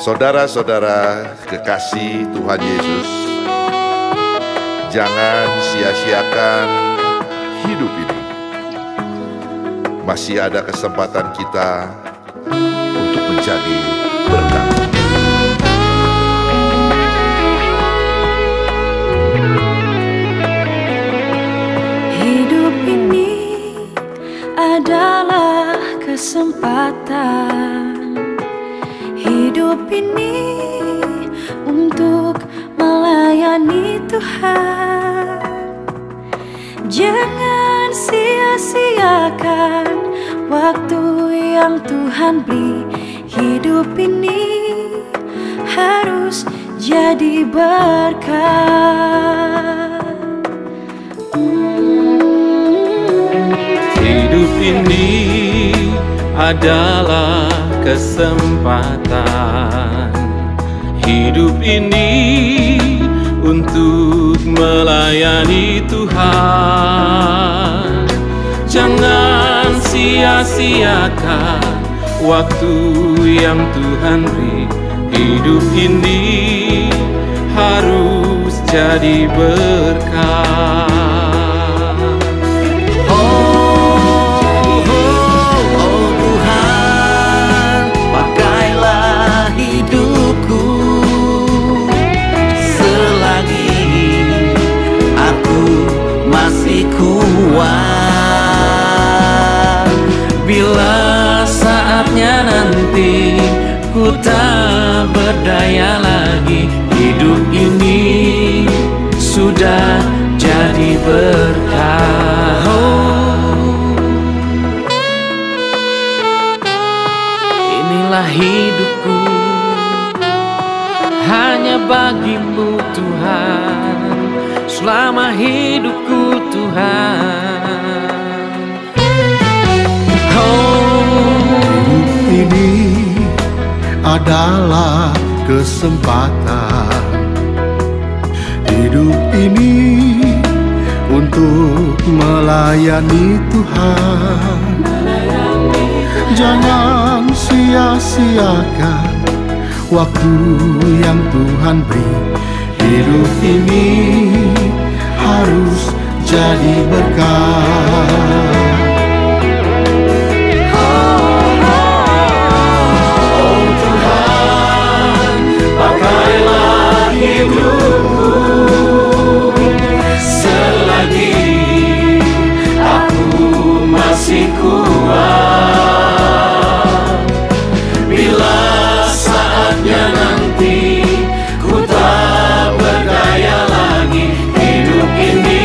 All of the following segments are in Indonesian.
Saudara-saudara kekasih Tuhan Yesus, jangan sia-siakan hidup ini. Masih ada kesempatan kita untuk menjadi berkat. Hidup ini adalah kesempatan. Hidup ini untuk melayani Tuhan. Jangan sia-siakan waktu yang Tuhan beri. Hidup ini harus jadi berkat. Hidup ini adalah kesempatan. Hidup ini untuk melayani Tuhan. Jangan sia-siakan waktu yang Tuhan beri. Hidup ini harus jadi berkat. Bila saatnya nanti ku tak berdaya lagi, hidup ini sudah jadi berkah. Inilah hidupku, hanya bagimu Tuhan, selama hidupku Tuhan. Hidup ini adalah kesempatan. Hidup ini untuk melayani Tuhan. Jangan sia-siakan waktu yang Tuhan beri. Hidup ini harus jadi berkat. Pakailah hidupku selagi aku masih kuat. Bila saatnya nanti ku tak berdaya lagi, hidup ini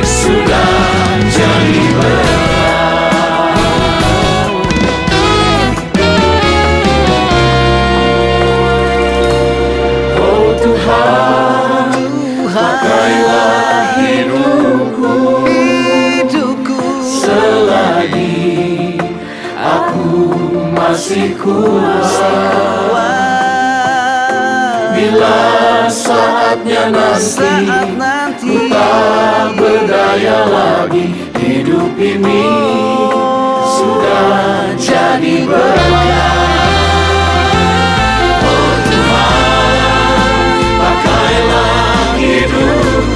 sudah jadi berkat. Pakailah hidupku selagi aku masih kuat. Bila saatnya nanti ku tak berdaya lagi, hidup ini sudah jadi berkat. Oh Tuhan, pakailah hidupku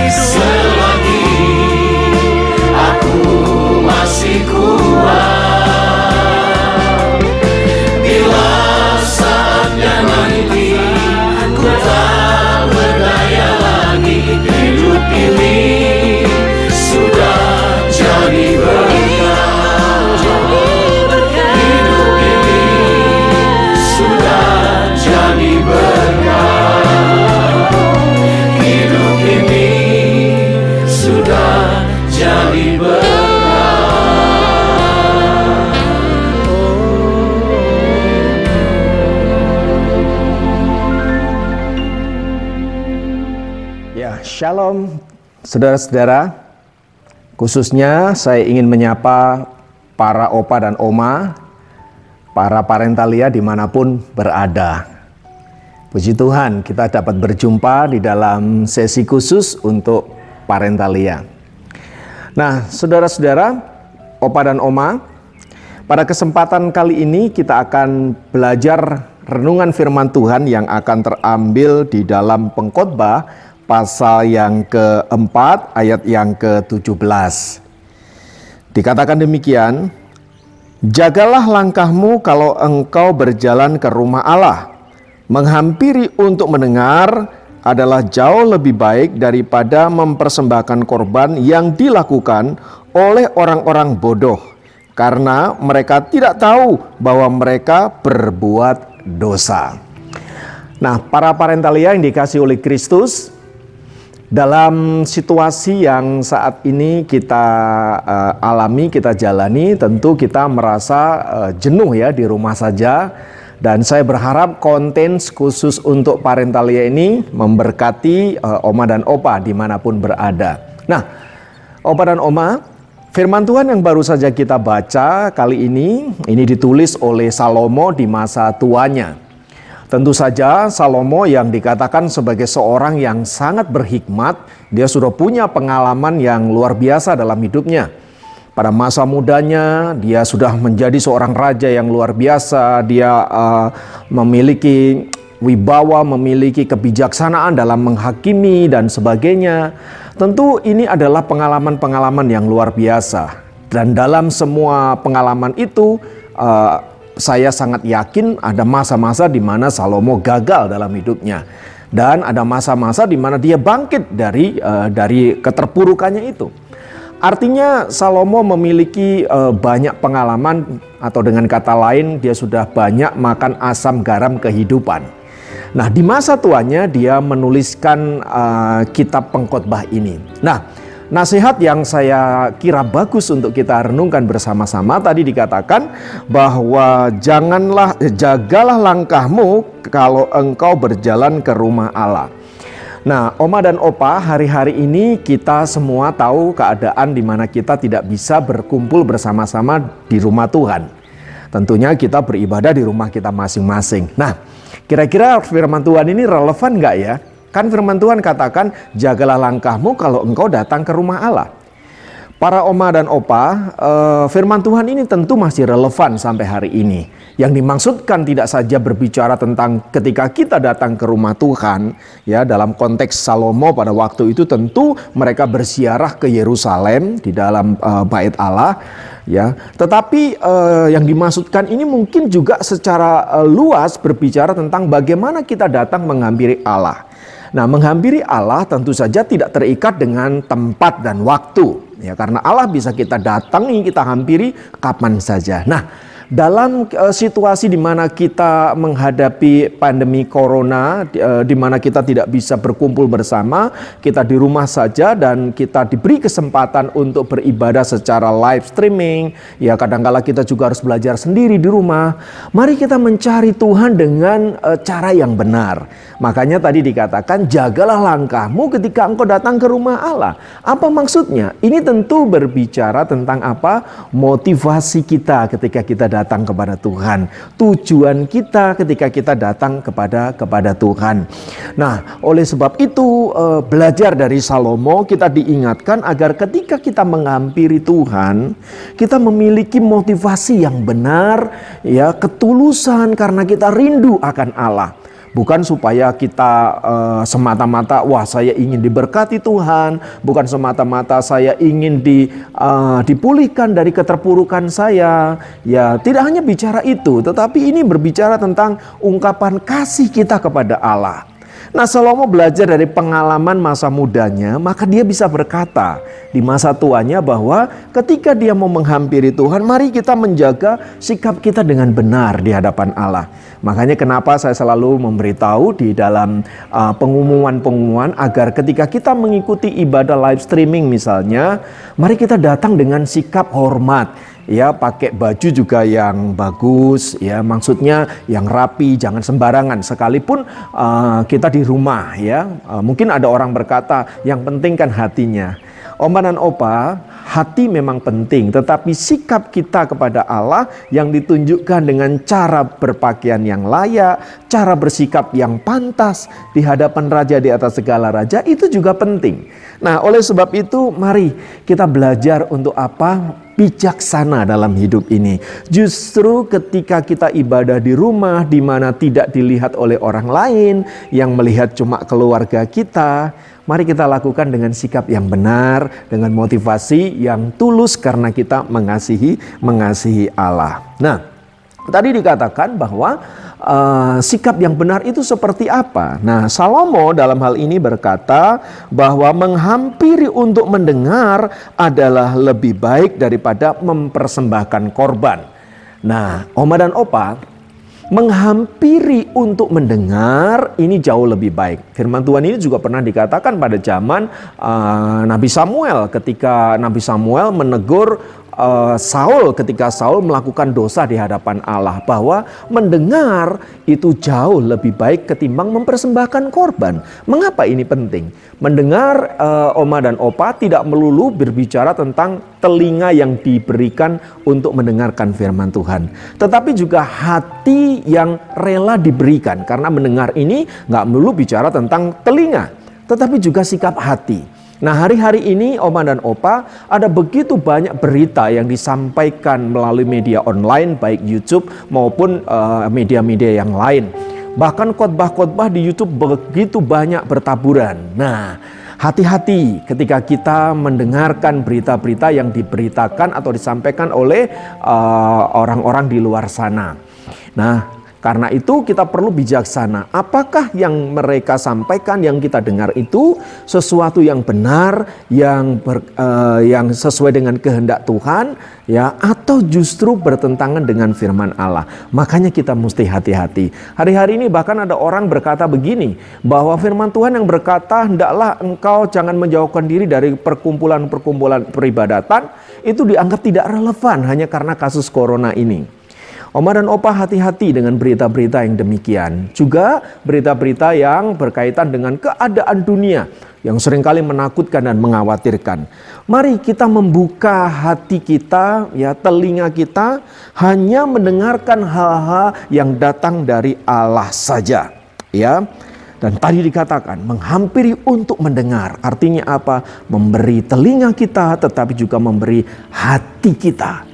selagi aku masih kuat. Bila saatnya nanti ku tak berdaya lagi, hidup ini sudah jadi berkat. Hidup ini sudah jadi berkat. Hidup ini sudah jadi berkat. Ya, shalom saudara-saudara. Khususnya saya ingin menyapa para opa dan oma, para parentalia dimanapun berada. Puji Tuhan, kita dapat berjumpa di dalam sesi khusus untuk Parentalia. Nah, saudara-saudara, Opa dan Oma, pada kesempatan kali ini kita akan belajar renungan firman Tuhan yang akan terambil di dalam Pengkhotbah pasal yang keempat ayat yang ke-17. Dikatakan demikian, jagalah langkahmu kalau engkau berjalan ke rumah Allah. Menghampiri untuk mendengar adalah jauh lebih baik daripada mempersembahkan korban yang dilakukan oleh orang-orang bodoh, karena mereka tidak tahu bahwa mereka berbuat dosa. Nah, para Parentalia yang dikasihi oleh Kristus, dalam situasi yang saat ini kita alami, kita jalani, tentu kita merasa jenuh ya di rumah saja. Dan saya berharap konten khusus untuk Parentalia ini memberkati Oma dan Opa dimanapun berada. Nah, Opa dan Oma, firman Tuhan yang baru saja kita baca kali ini ditulis oleh Salomo di masa tuanya. Tentu saja Salomo yang dikatakan sebagai seorang yang sangat berhikmat, dia sudah punya pengalaman yang luar biasa dalam hidupnya. Pada masa mudanya dia sudah menjadi seorang raja yang luar biasa. Dia memiliki wibawa, memiliki kebijaksanaan dalam menghakimi dan sebagainya. Tentu ini adalah pengalaman-pengalaman yang luar biasa. Dan dalam semua pengalaman itu saya sangat yakin ada masa-masa di mana Salomo gagal dalam hidupnya. Dan ada masa-masa di mana dia bangkit dari keterpurukannya itu. Artinya Salomo memiliki banyak pengalaman, atau dengan kata lain dia sudah banyak makan asam garam kehidupan. Nah, di masa tuanya dia menuliskan kitab Pengkhotbah ini. Nah, nasihat yang saya kira bagus untuk kita renungkan bersama-sama tadi dikatakan bahwa jagalah langkahmu kalau engkau berjalan ke rumah Allah. Nah, Oma dan Opa, hari-hari ini kita semua tahu keadaan di mana kita tidak bisa berkumpul bersama-sama di rumah Tuhan. Tentunya kita beribadah di rumah kita masing-masing. Nah, kira-kira firman Tuhan ini relevan nggak ya? Kan firman Tuhan katakan, jagalah langkahmu kalau engkau datang ke rumah Allah. Para Oma dan Opa, firman Tuhan ini tentu masih relevan sampai hari ini. Yang dimaksudkan tidak saja berbicara tentang ketika kita datang ke rumah Tuhan, ya, dalam konteks Salomo pada waktu itu tentu mereka berziarah ke Yerusalem di dalam bait Allah, ya. Tetapi yang dimaksudkan ini mungkin juga secara luas berbicara tentang bagaimana kita datang menghampiri Allah. Nah, menghampiri Allah tentu saja tidak terikat dengan tempat dan waktu, ya, karena Allah bisa kita datangi, kita hampiri kapan saja. Nah, dalam situasi di mana kita menghadapi pandemi corona, di mana kita tidak bisa berkumpul bersama, kita di rumah saja dan kita diberi kesempatan untuk beribadah secara live streaming, ya kadangkala kita juga harus belajar sendiri di rumah. Mari kita mencari Tuhan dengan cara yang benar. Makanya tadi dikatakan, jagalah langkahmu ketika engkau datang ke rumah Allah. Apa maksudnya? Ini tentu berbicara tentang apa? Motivasi kita ketika kita datang kepada Tuhan, tujuan kita ketika kita datang kepada Tuhan. Nah, oleh sebab itu belajar dari Salomo kita diingatkan agar ketika kita menghampiri Tuhan, kita memiliki motivasi yang benar, ya, ketulusan karena kita rindu akan Allah. Bukan supaya kita semata-mata, wah saya ingin diberkati Tuhan. Bukan semata-mata saya ingin dipulihkan dari keterpurukan saya. Ya, tidak hanya bicara itu, tetapi ini berbicara tentang ungkapan kasih kita kepada Allah. Nah, Salomo belajar dari pengalaman masa mudanya, maka dia bisa berkata di masa tuanya bahwa ketika dia mau menghampiri Tuhan, mari kita menjaga sikap kita dengan benar di hadapan Allah. Makanya kenapa saya selalu memberitahu di dalam pengumuman-pengumuman agar ketika kita mengikuti ibadah live streaming misalnya, mari kita datang dengan sikap hormat. Ya, pakai baju juga yang bagus, ya, maksudnya yang rapi, jangan sembarangan. Sekalipun kita di rumah, ya, mungkin ada orang berkata, yang penting kan hatinya. Oma dan Opa, hati memang penting, tetapi sikap kita kepada Allah yang ditunjukkan dengan cara berpakaian yang layak, cara bersikap yang pantas di hadapan Raja di atas segala raja, itu juga penting. Nah, oleh sebab itu mari kita belajar untuk apa? Bijaksana dalam hidup ini. Justru ketika kita ibadah di rumah di mana tidak dilihat oleh orang lain, yang melihat cuma keluarga kita, mari kita lakukan dengan sikap yang benar, dengan motivasi yang tulus karena kita mengasihi Allah. Nah, tadi dikatakan bahwa sikap yang benar itu seperti apa? Nah, Salomo dalam hal ini berkata bahwa menghampiri untuk mendengar adalah lebih baik daripada mempersembahkan korban. Nah, Oma dan Opa, menghampiri untuk mendengar ini jauh lebih baik. Firman Tuhan ini juga pernah dikatakan pada zaman Nabi Samuel, ketika Nabi Samuel menegur Saul ketika Saul melakukan dosa di hadapan Allah, bahwa mendengar itu jauh lebih baik ketimbang mempersembahkan korban. Mengapa ini penting? Mendengar, Oma dan Opa, tidak melulu berbicara tentang telinga yang diberikan untuk mendengarkan firman Tuhan, tetapi juga hati yang rela diberikan. Karena mendengar ini nggak melulu bicara tentang telinga, tetapi juga sikap hati. Nah, hari-hari ini Oma dan Opa, ada begitu banyak berita yang disampaikan melalui media online, baik YouTube maupun media-media yang lain. Bahkan khotbah-khotbah di YouTube begitu banyak bertaburan. Nah, hati-hati ketika kita mendengarkan berita-berita yang diberitakan atau disampaikan oleh orang-orang di luar sana. Nah, karena itu kita perlu bijaksana. Apakah yang mereka sampaikan, yang kita dengar itu sesuatu yang benar, yang sesuai dengan kehendak Tuhan, ya, atau justru bertentangan dengan firman Allah? Makanya kita mesti hati-hati. Hari-hari ini bahkan ada orang berkata begini, bahwa firman Tuhan yang berkata, hendaklah engkau jangan menjauhkan diri dari perkumpulan-perkumpulan peribadatan, itu dianggap tidak relevan hanya karena kasus corona ini. Oma dan Opa, hati-hati dengan berita-berita yang demikian. Juga berita-berita yang berkaitan dengan keadaan dunia yang seringkali menakutkan dan mengkhawatirkan. Mari kita membuka hati kita, ya, telinga kita, hanya mendengarkan hal-hal yang datang dari Allah saja, ya. Dan tadi dikatakan menghampiri untuk mendengar. Artinya apa? Memberi telinga kita, tetapi juga memberi hati kita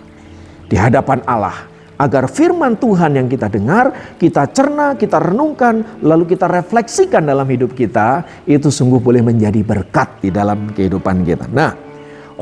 di hadapan Allah, agar firman Tuhan yang kita dengar, kita cerna, kita renungkan, lalu kita refleksikan dalam hidup kita, itu sungguh boleh menjadi berkat di dalam kehidupan kita. Nah,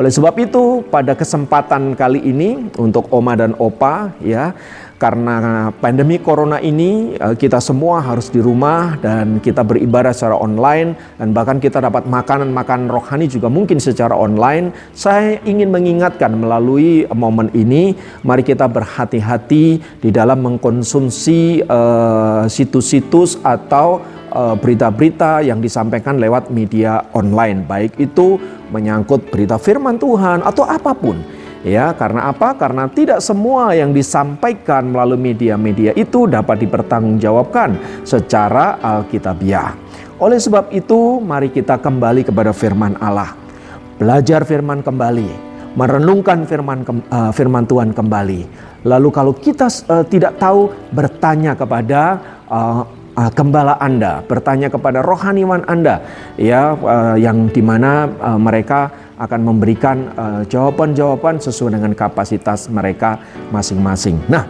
oleh sebab itu pada kesempatan kali ini untuk Oma dan Opa, ya, karena pandemi corona ini kita semua harus di rumah dan kita beribadah secara online, dan bahkan kita dapat makanan rohani juga mungkin secara online. Saya ingin mengingatkan melalui momen ini, mari kita berhati-hati di dalam mengkonsumsi situs-situs atau berita-berita yang disampaikan lewat media online, baik itu menyangkut berita firman Tuhan atau apapun. Ya, karena apa? Karena tidak semua yang disampaikan melalui media-media itu dapat dipertanggungjawabkan secara alkitabiah. Oleh sebab itu, mari kita kembali kepada firman Allah. Belajar firman kembali, merenungkan firman Tuhan kembali. Lalu kalau kita tidak tahu, bertanya kepada gembala Anda, bertanya kepada rohaniwan Anda, ya, yang dimana mereka akan memberikan jawaban-jawaban sesuai dengan kapasitas mereka masing-masing. Nah,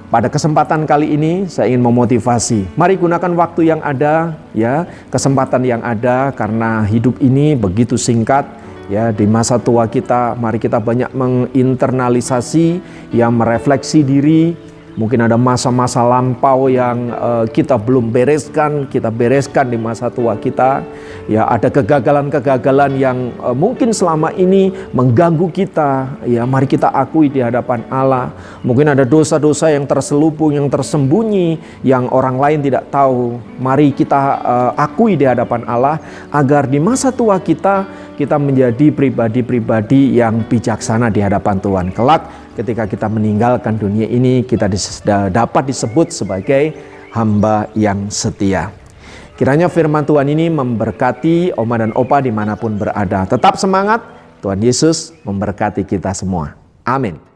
pada kesempatan kali ini saya ingin memotivasi, mari gunakan waktu yang ada, ya, kesempatan yang ada, karena hidup ini begitu singkat, ya. Di masa tua kita, mari kita banyak menginternalisasi, ya, merefleksi diri. Mungkin ada masa-masa lampau yang kita belum bereskan, kita bereskan di masa tua kita. Ya, ada kegagalan-kegagalan yang mungkin selama ini mengganggu kita. Ya, mari kita akui di hadapan Allah. Mungkin ada dosa-dosa yang terselubung, yang tersembunyi, yang orang lain tidak tahu. Mari kita akui di hadapan Allah, agar di masa tua kita menjadi pribadi-pribadi yang bijaksana di hadapan Tuhan. Kelak ketika kita meninggalkan dunia ini, kita dapat disebut sebagai hamba yang setia. Kiranya firman Tuhan ini memberkati Oma dan Opa dimanapun berada. Tetap semangat, Tuhan Yesus memberkati kita semua. Amin.